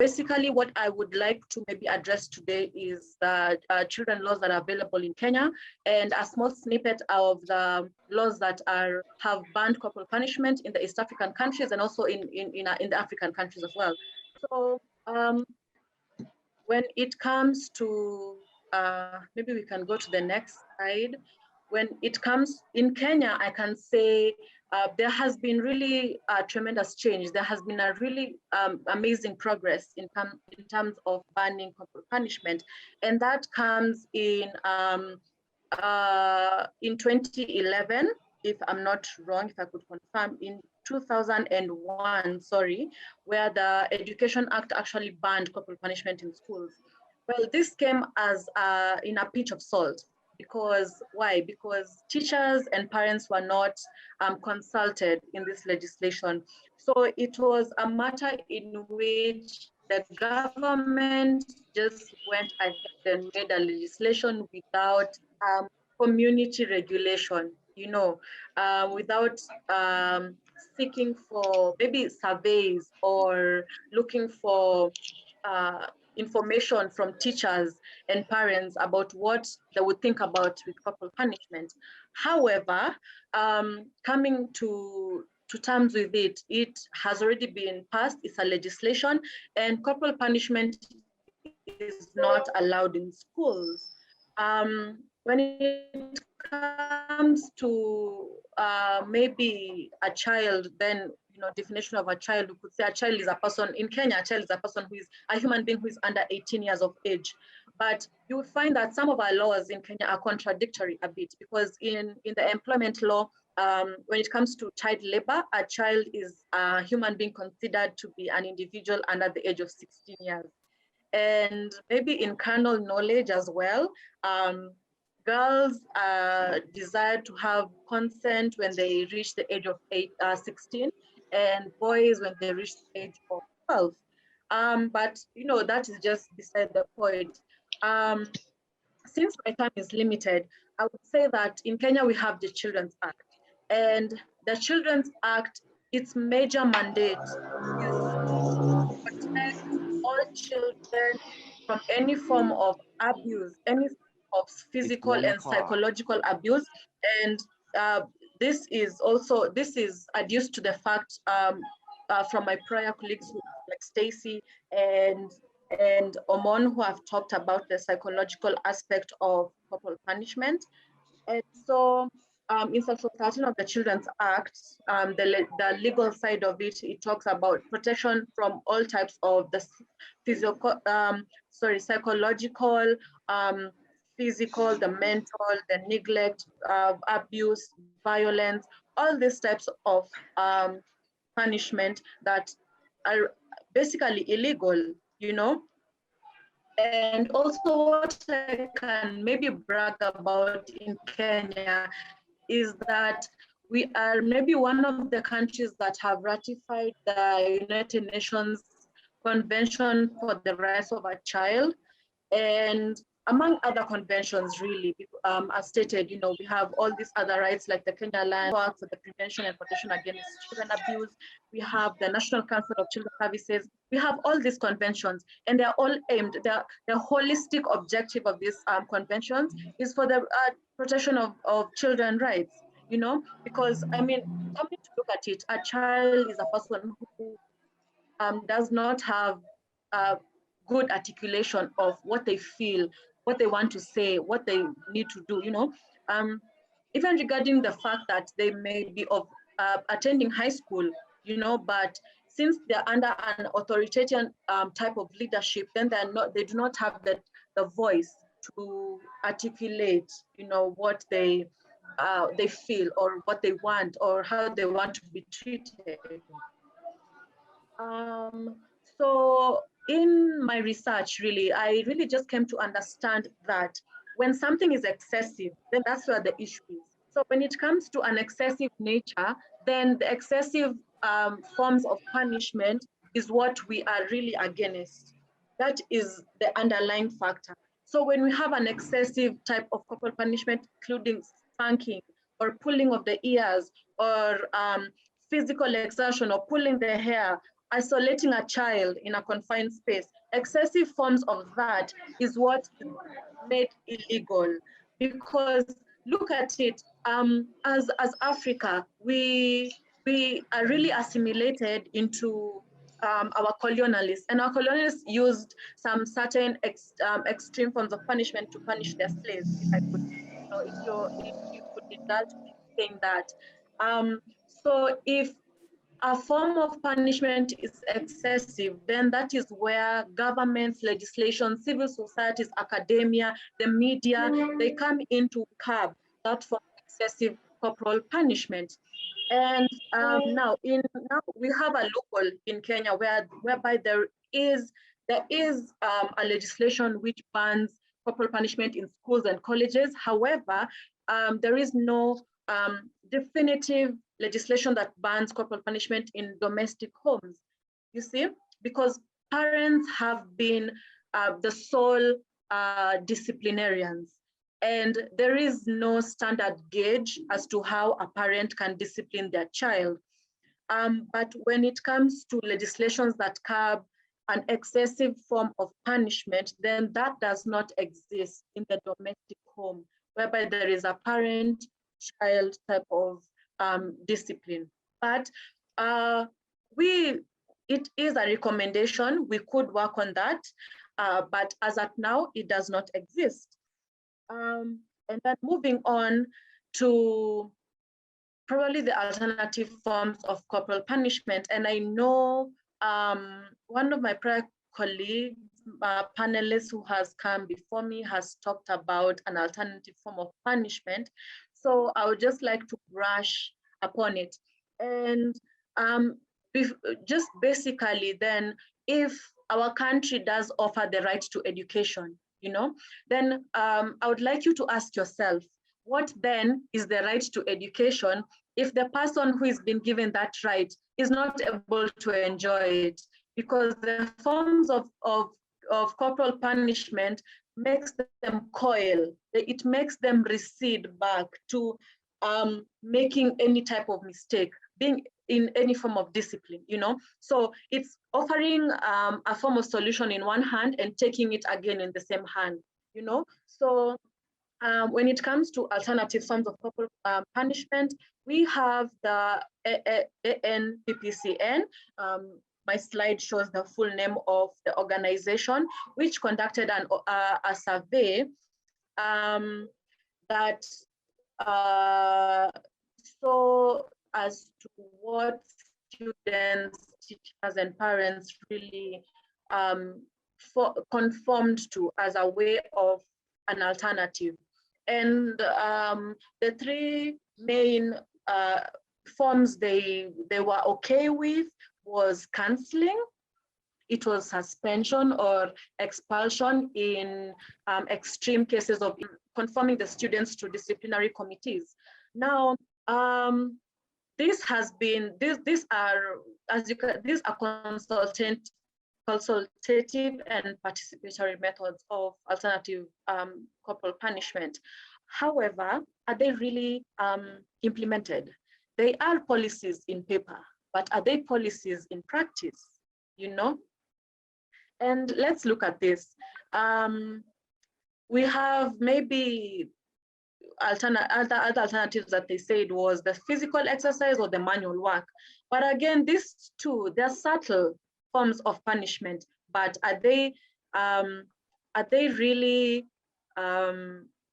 basically what I would like to maybe address today is the children laws that are available in Kenya, and a small snippet of the laws that have banned corporal punishment in the East African countries and also in the African countries as well. So when it comes to, maybe we can go to the next slide. When it comes in Kenya, I can say there has been really a tremendous change. There has been a really amazing progress in terms of banning corporal punishment. And that comes in 2011, if I'm not wrong, if I could confirm, in 2001, sorry, where the Education Act actually banned corporal punishment in schools. Well, this came as in a pinch of salt. Because why? Because teachers and parents were not consulted in this legislation. So it was a matter in which the government just went ahead and made a legislation without community regulation, without seeking for maybe surveys or looking for information from teachers and parents about what they would think about with corporal punishment. However, coming to terms with it, it has already been passed. It's a legislation, and corporal punishment is not allowed in schools. When it comes to maybe a child, then definition of a child, we could say a child is a person in Kenya. A child is a person who is a human being who is under 18 years of age. But you will find that some of our laws in Kenya are contradictory a bit, because in the employment law, when it comes to child labor, a child is a human being considered to be an individual under the age of 16 years. And maybe in carnal knowledge as well, girls desire to have consent when they reach the age of 16, and boys when they reach the age of 12. But that is just beside the point. Since my time is limited, I would say that in Kenya we have the Children's Act, and the Children's Act, its major mandate is to protect all children from any form of abuse, any of physical and psychological abuse. And this is adduced to the fact from my prior colleagues like Stacy and Omon, who have talked about the psychological aspect of corporal punishment. And so in Section 13 of the Children's Act, the legal side of it, it talks about protection from all types of the psychological, physical, the mental, the neglect, abuse, violence, all these types of punishment that are basically illegal, And also what I can maybe brag about in Kenya is that we are maybe one of the countries that have ratified the United Nations Convention for the Rights of a Child. And among other conventions, really, as stated, we have all these other rights like the Kenya Land Act for the Prevention and Protection Against Children Abuse. We have the National Council of Children's Services. We have all these conventions, and they're all aimed. The holistic objective of these conventions is for the protection of children's rights. Because coming to look at it, a child is a person who does not have good articulation of what they feel, what they want to say, what they need to do, even regarding the fact that they may be of attending high school, but since they're under an authoritarian type of leadership, then they do not have the voice to articulate, what they feel or what they want or how they want to be treated. So in my research, really, I really just came to understand that when something is excessive, then that's where the issue is. So when it comes to an excessive nature, then the excessive forms of punishment is what we are really against. That is the underlying factor. So when we have an excessive type of corporal punishment, including spanking or pulling of the ears or physical exertion or pulling the hair, isolating a child in a confined space, excessive forms of that is what is made illegal. Because look at it, as Africa, we are really assimilated into our colonialists, and our colonialists used some certain extreme forms of punishment to punish their slaves, if I could, if you could indulge me saying that. So if a form of punishment is excessive, then that is where governments, legislation, civil societies, academia, the media, they come in to curb that form of excessive corporal punishment. And now we have a loophole in Kenya whereby there is a legislation which bans corporal punishment in schools and colleges. However, there is no definitive legislation that bans corporal punishment in domestic homes. You see, because parents have been the sole disciplinarians, and there is no standard gauge as to how a parent can discipline their child. But when it comes to legislations that curb an excessive form of punishment, then that does not exist in the domestic home, whereby there is a parent-child type of discipline. But it is a recommendation. We could work on that, but as at now, it does not exist. And then moving on to probably the alternative forms of corporal punishment. And I know one of my prior colleagues, panelists who has come before me, has talked about an alternative form of punishment. So I would just like to brush upon it. And just basically then, if our country does offer the right to education, then I would like you to ask yourself, what then is the right to education if the person who has been given that right is not able to enjoy it? Because the forms of corporal punishment makes them coil. It makes them recede back to making any type of mistake, being in any form of discipline, So it's offering a form of solution in one hand and taking it again in the same hand, So when it comes to alternative forms of corporal punishment, we have the ANPPCN. My slide shows the full name of the organization, which conducted a survey that saw as to what students, teachers, and parents really conformed to as a way of an alternative. And the three main forms they were okay with was counseling, it was suspension or expulsion in extreme cases of conforming the students to disciplinary committees. Now, these are consultative and participatory methods of alternative corporal punishment. However, are they really implemented? They are policies in paper, but are they policies in practice? And let's look at this. We have maybe other alternatives that they said was the physical exercise or the manual work. But again, these two, they're subtle forms of punishment, but are they really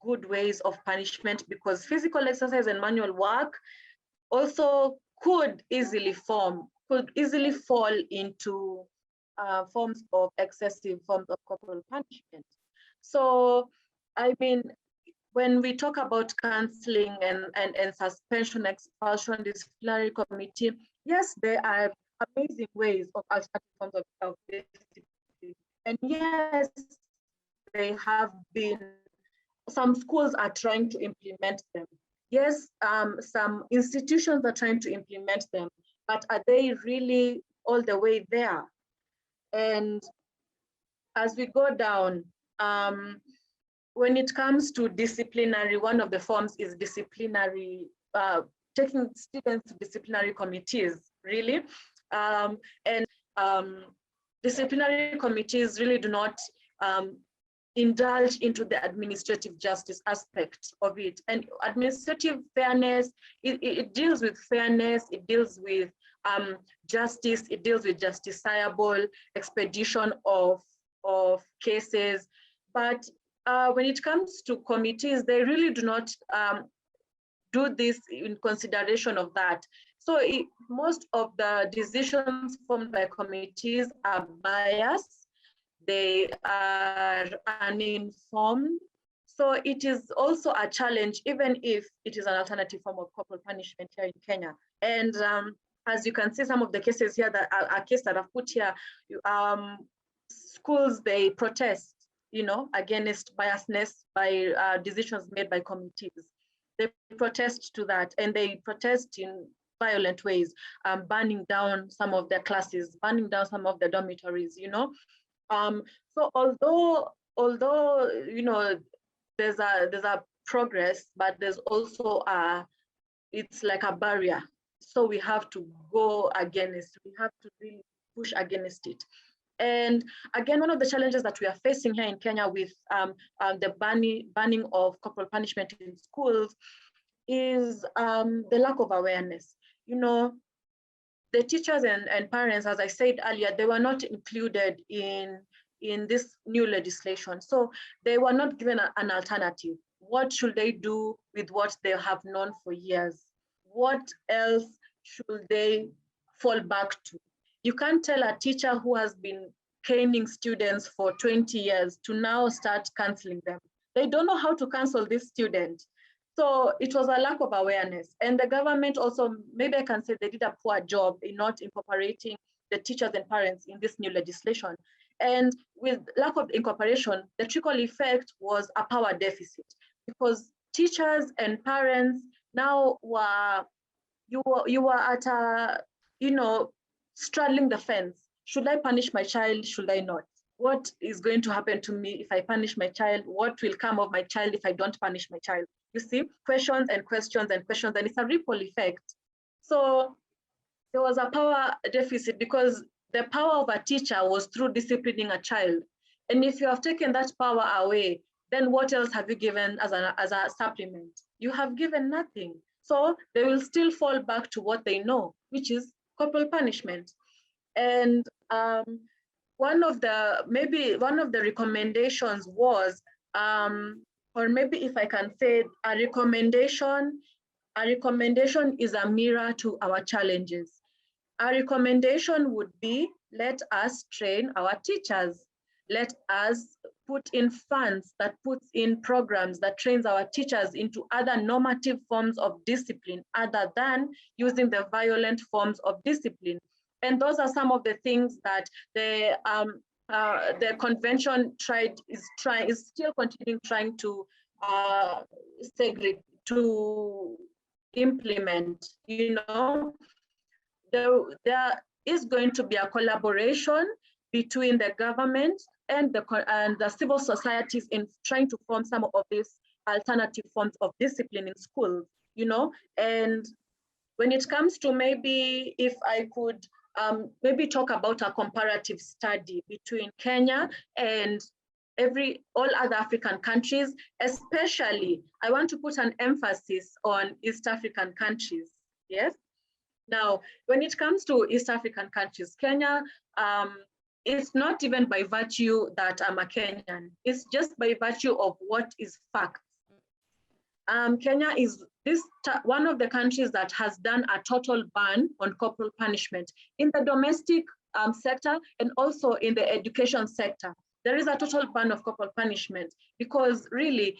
good ways of punishment? Because physical exercise and manual work also could easily fall into forms of excessive forms of corporal punishment. So, I mean, when we talk about counseling and suspension, expulsion, disciplinary committee, yes, there are amazing ways of alternative forms of discipline. And yes, they have been, some schools are trying to implement them. Yes, some institutions are trying to implement them, but are they really all the way there? And as we go down, when it comes to disciplinary, one of the forms is disciplinary, taking students to disciplinary committees, really. And disciplinary committees really do not indulge into the administrative justice aspect of it. And administrative fairness, it deals with fairness, it deals with justice, it deals with justiciable expedition of cases. But when it comes to committees, they really do not do this in consideration of that. So most of the decisions formed by committees are biased, they are uninformed. So it is also a challenge, even if it is an alternative form of corporal punishment here in Kenya. And as you can see, some of the cases here, that are cases that I've put here, schools, they protest, against biasness by decisions made by committees. They protest to that, and they protest in violent ways, burning down some of their classes, burning down some of the dormitories, So although there's a progress, but there's also it's like a barrier. So we have to go against, we have to really push against it. And again, one of the challenges that we are facing here in Kenya with the banning of corporal punishment in schools is the lack of awareness. The teachers and parents, as I said earlier, they were not included in this new legislation. So they were not given an alternative. What should they do with what they have known for years? What else should they fall back to? You can't tell a teacher who has been caning students for 20 years to now start canceling them. They don't know how to cancel this student. So it was a lack of awareness. And the government also, maybe I can say they did a poor job in not incorporating the teachers and parents in this new legislation. And with lack of incorporation, the trickle effect was a power deficit, because teachers and parents now you were at straddling the fence. Should I punish my child? Should I not? What is going to happen to me if I punish my child? What will come of my child if I don't punish my child? You see, questions and questions and questions, and it's a ripple effect. So there was a power deficit, because the power of a teacher was through disciplining a child. And if you have taken that power away, then what else have you given as a supplement? You have given nothing. So they will still fall back to what they know, which is corporal punishment. And one of the recommendations was, or maybe if I can say, a recommendation is a mirror to our challenges. A recommendation would be, let us train our teachers. Let us put in funds that puts in programs that trains our teachers into other normative forms of discipline other than using the violent forms of discipline. And those are some of the things that the convention is still continuing trying to segregate, to implement. There is going to be a collaboration between the government and the civil societies in trying to form some of these alternative forms of discipline in schools, and when it comes to, maybe if I could maybe talk about a comparative study between Kenya and all other African countries, especially I want to put an emphasis on East African countries. Yes. Now, when it comes to East African countries, Kenya, it's not even by virtue that I'm a Kenyan, it's just by virtue of what is fact. Kenya is one of the countries that has done a total ban on corporal punishment in the domestic sector and also in the education sector. There is a total ban of corporal punishment, because really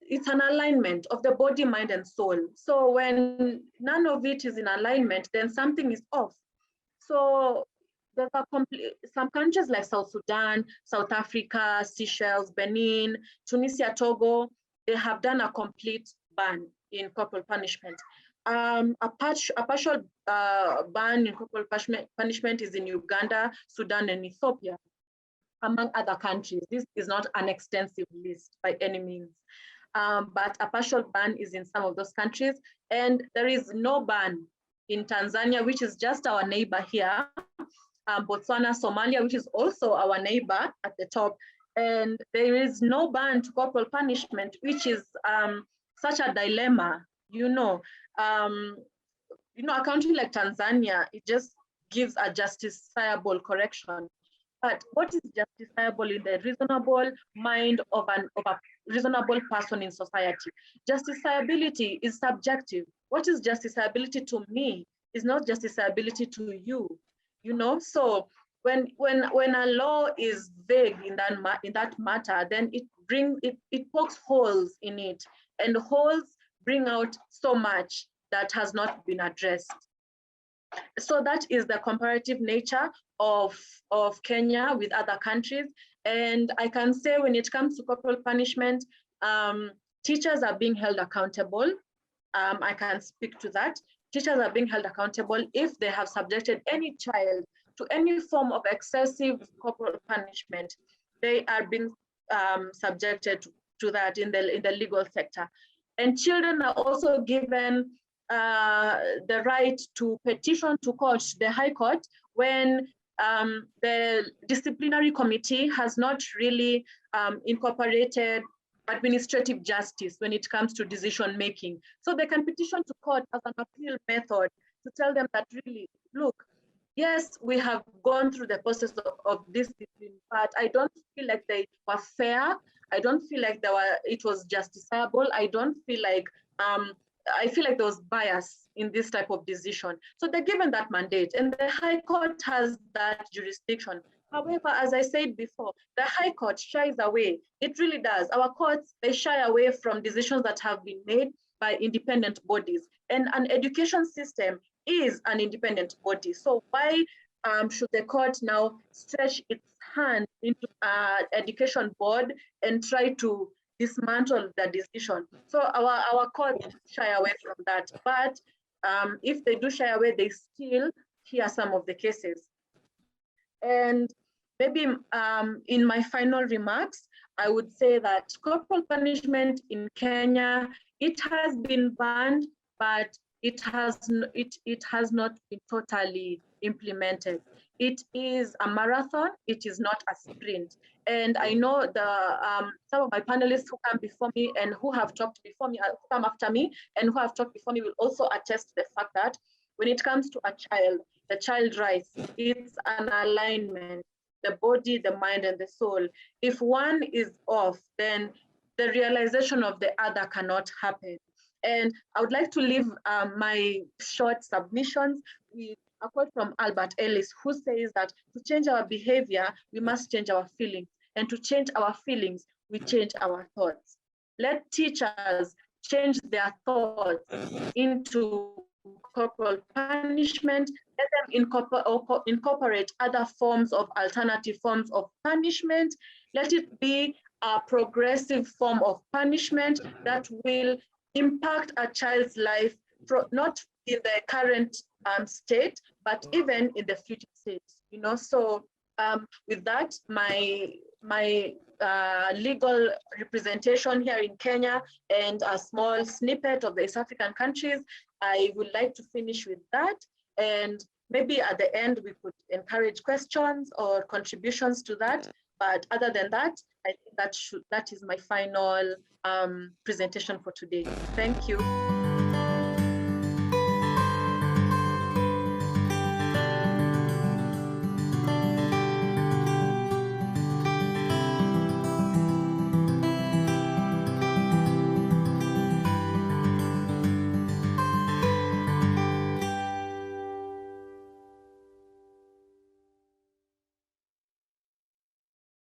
it's an alignment of the body, mind, and soul. So when none of it is in alignment, then something is off. So there's some countries like South Sudan, South Africa, Seychelles, Benin, Tunisia, Togo, they have done a complete ban in corporal punishment. A partial ban in corporal punishment is in Uganda, Sudan, and Ethiopia, among other countries. This is not an extensive list by any means, but a partial ban is in some of those countries, and there is no ban in Tanzania, which is just our neighbor here, Botswana, Somalia, which is also our neighbor at the top. And there is no ban to corporal punishment, which is such a dilemma, you know. A country like Tanzania, it just gives a justifiable correction. But what is justifiable in the reasonable mind of a reasonable person in society? Justifiability is subjective. What is justifiability to me is not justifiability to you. You know, so when a law is vague in that matter, then it pokes holes in it, and holes bring out so much that has not been addressed. So that is the comparative nature of Kenya with other countries. And I can say when it comes to corporal punishment, teachers are being held accountable. I can speak to that. Teachers are being held accountable if they have subjected any child to any form of excessive corporal punishment. They are being subjected to that in the legal sector. And children are also given the right to petition to court, the High Court, when the disciplinary committee has not really incorporated administrative justice when it comes to decision making. So they can petition to court as an appeal method to tell them that really, look, yes, we have gone through the process of discipline, but I don't feel like they were fair. I don't feel like it was justifiable. I don't feel like I feel like there was bias in this type of decision. So they're given that mandate, and the High Court has that jurisdiction. However, as I said before, the High Court shies away. It really does. Our courts, they shy away from decisions that have been made by independent bodies. And an education system is an independent body. So why should the court now stretch its hand into an education board and try to dismantle the decision? So our courts shy away from that. But if they do shy away, they still hear some of the cases. And maybe in my final remarks, I would say that corporal punishment in Kenya, it has been banned, but it has not been totally implemented. It is a marathon, it is not a sprint. And I know some of my panelists who come before me and who have talked before me, who come after me and who have talked before me will also attest to the fact that when it comes to a child, the child rights, it's an alignment, the body, the mind, and the soul. If one is off, then the realization of the other cannot happen. And I would like to leave my short submissions with a quote from Albert Ellis, who says that to change our behavior, we must change our feelings. And to change our feelings, we change our thoughts. Let teachers change their thoughts into corporal punishment. Let them incorporate other forms of alternative forms of punishment. Let it be a progressive form of punishment that will impact a child's life, not in the current state, but even in the future state. You know, so with that, my legal representation here in Kenya and a small snippet of the East African countries, I would like to finish with that. And maybe at the end, we could encourage questions or contributions to that. But other than that, I think that is my final presentation for today. Thank you.